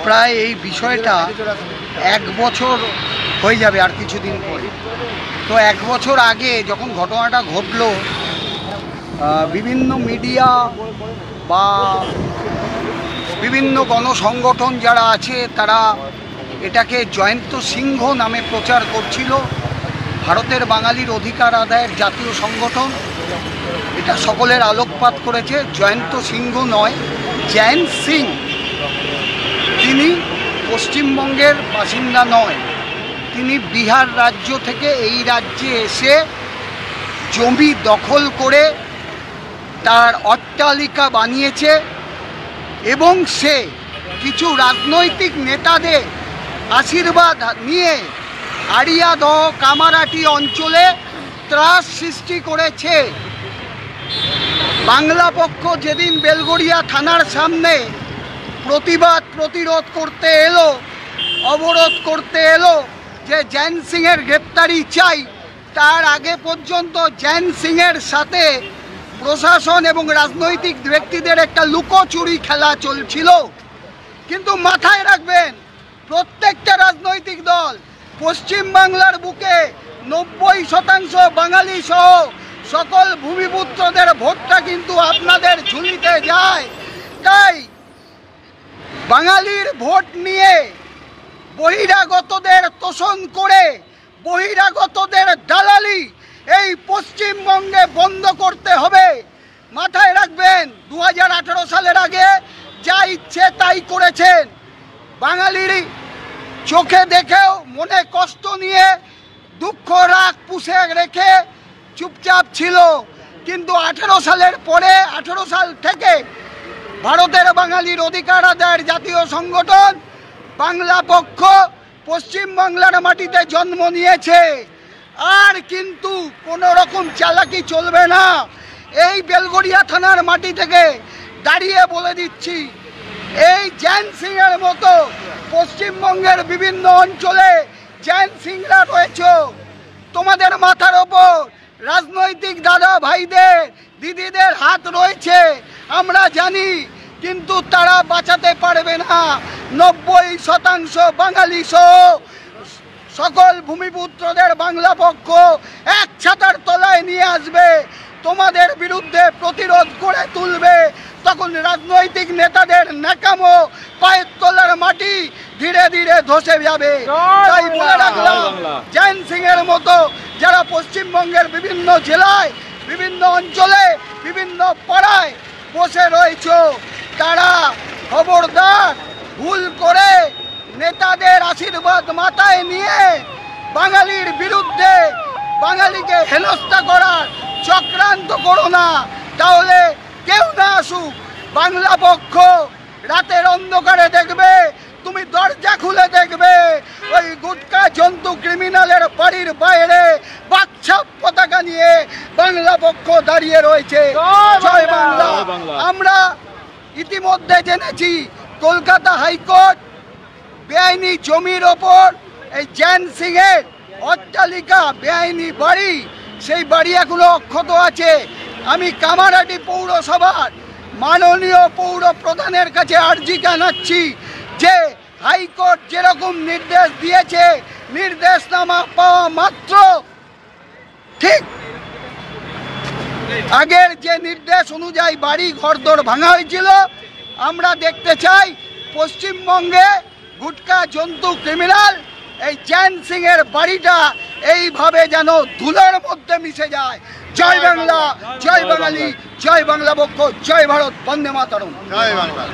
প্রায় এই বিষয়টা 1 বছর হয়ে যাবে আর কিছুদিন পরে। তো 1 বছর আগে যখন ঘটনাটা ঘটলো, বিভিন্ন মিডিয়া বা বিভিন্ন গণসংগঠন যারা আছে তারা এটাকে জয়ন্ত সিংহ নামে প্রচার করছিল। ভারতের বাঙালির অধিকার আদায়ের জাতীয় সংগঠন এটা সকলের আলোকপাত করেছে। জয়ন্ত সিংহ নয়, জয়ন সিং। তিনি পশ্চিমবঙ্গের বাসিন্দা নয়, তিনি বিহার রাজ্য থেকে এই রাজ্যে এসে জমি দখল করে তার অট্টালিকা বানিয়েছে এবং সে কিছু রাজনৈতিক নেতাদের আশীর্বাদ নিয়ে আড়িয়াদহ কামারাটি অঞ্চলে ত্রাস সৃষ্টি করেছে। বাংলা পক্ষ যেদিন বেলগড়িয়া থানার সামনে প্রতিরোধ করতে এলো, অবরোধ করতে এলো যে জয়ন সিংয়ের গ্রেপ্তারি চাই, তার আগে পর্যন্ত জয়ন সিংয়ের সাথে প্রশাসন এবং রাজনৈতিক ব্যক্তিদের একটা লুকোচুরি খেলা চলছিল। কিন্তু মাথায় রাখবেন, প্রত্যেকটা রাজনৈতিক দল পশ্চিমবাংলার বুকে 90% বাঙালি সহ সকল ভূমিপুত্রদের ভোটটা কিন্তু আপনাদের ঝুলিতে যায়। তাই বাঙালির ভোট নিয়ে বহিরাগতদের তোষণ করে বহিরাগতদের দালালি এই পশ্চিমবঙ্গে বন্ধ করতে হবে। মাথায় রাখবেন, 2018 সালের আগে যা ইচ্ছে তাই করেছেন। বাঙালির চোখে দেখেও মনে কষ্ট নিয়ে দুঃখ রাগ পুষে রেখে চুপচাপ ছিল। কিন্তু 18 সালের পরে, 18 সাল থেকে ভারতের বাঙালির অধিকার আদায়ের জাতীয় সংগঠন বাংলা পক্ষ পশ্চিমবাংলার মাটিতে জন্ম নিয়েছে। আর কিন্তু কোনো রকম চালাকি চলবে না। এই বেলগড়িয়া থানার মাটি থেকে দাঁড়িয়ে বলে দিচ্ছি, এই জয়ন সিংয়ের মতো পশ্চিমবঙ্গের বিভিন্ন অঞ্চলে জয়ন সিংরা রয়েছে। তোমাদের মাথার ওপর রাজনৈতিক দাদা ভাইদের দিদিদের হাত রয়েছে, আমরা জানি, কিন্তু তারা বাঁচাতে পারবে না 90% বাঙালি সহ সকল ভূমিপুত্রদের বাংলা পক্ষ এক ছাতার তলায় নিয়ে আসবে, তোমাদের বিরুদ্ধে প্রতিরোধ করে তুলবে। তখন রাজনৈতিক নেতাদের ন্যাকামো পায়ের তলার মাটি ধীরে ধীরে ধসে যাবে। তাই বলে রাখলাম, জয়ন সিংয়ের মতো যারা পশ্চিমবঙ্গের বিভিন্ন জেলায়, বিভিন্ন অঞ্চলে, বিভিন্ন পাড়ায় বসে রয়েছ, তারা খবরদার ভুল করে নেতাদের আশীর্বাদ মাথায় নিয়ে বাঙালির বিরুদ্ধে বাঙালিকে হেনস্থা করার চক্রান্ত করো না। তাহলে কেউ না আসুক, বাংলা পক্ষ রাতের অন্ধকারে দেখবে, তুমি দরজা খুলে দেখবে ওই গুটকা জন্তু ক্রিমিনালের বাড়ির বাইরে বাকছাপ পতাকা নিয়ে বাংলা পক্ষ দাঁড়িয়ে রয়েছে। জয় বাংলা। আমরা ইতিমধ্যে জেনেছি কলকাতা হাইকোর্ট বেআইনি জমির ওপর এই জয়ন সিংয়ের অট্টালিকা, বেআইনি বাড়ি, সেই বাড়ি এখনো অক্ষত আছে। আমি কামারাটি পৌরসভার মাননীয় পৌর প্রধানের কাছে আর্জি জানাচ্ছি যে হাইকোর্ট যেরকম নির্দেশ দিয়েছে, নির্দেশনামা পাওয়া মাত্র ঠিক আগের যে নির্দেশ অনুযায়ী বাড়ি ঘরদোর ভাঙা হয়েছিল, আমরা দেখতে চাই পশ্চিমবঙ্গে গুটকা জন্তু ক্রিমিনাল এই জয়ন সিংয়ের বাড়িটা এইভাবে যেন ধুলোর মধ্যে মিশে যায়। জয় বাংলা, জয় বাঙালি, জয় বাংলা পক্ষ, জয় ভারত, বন্দে মাতরম। জয় বাংলা।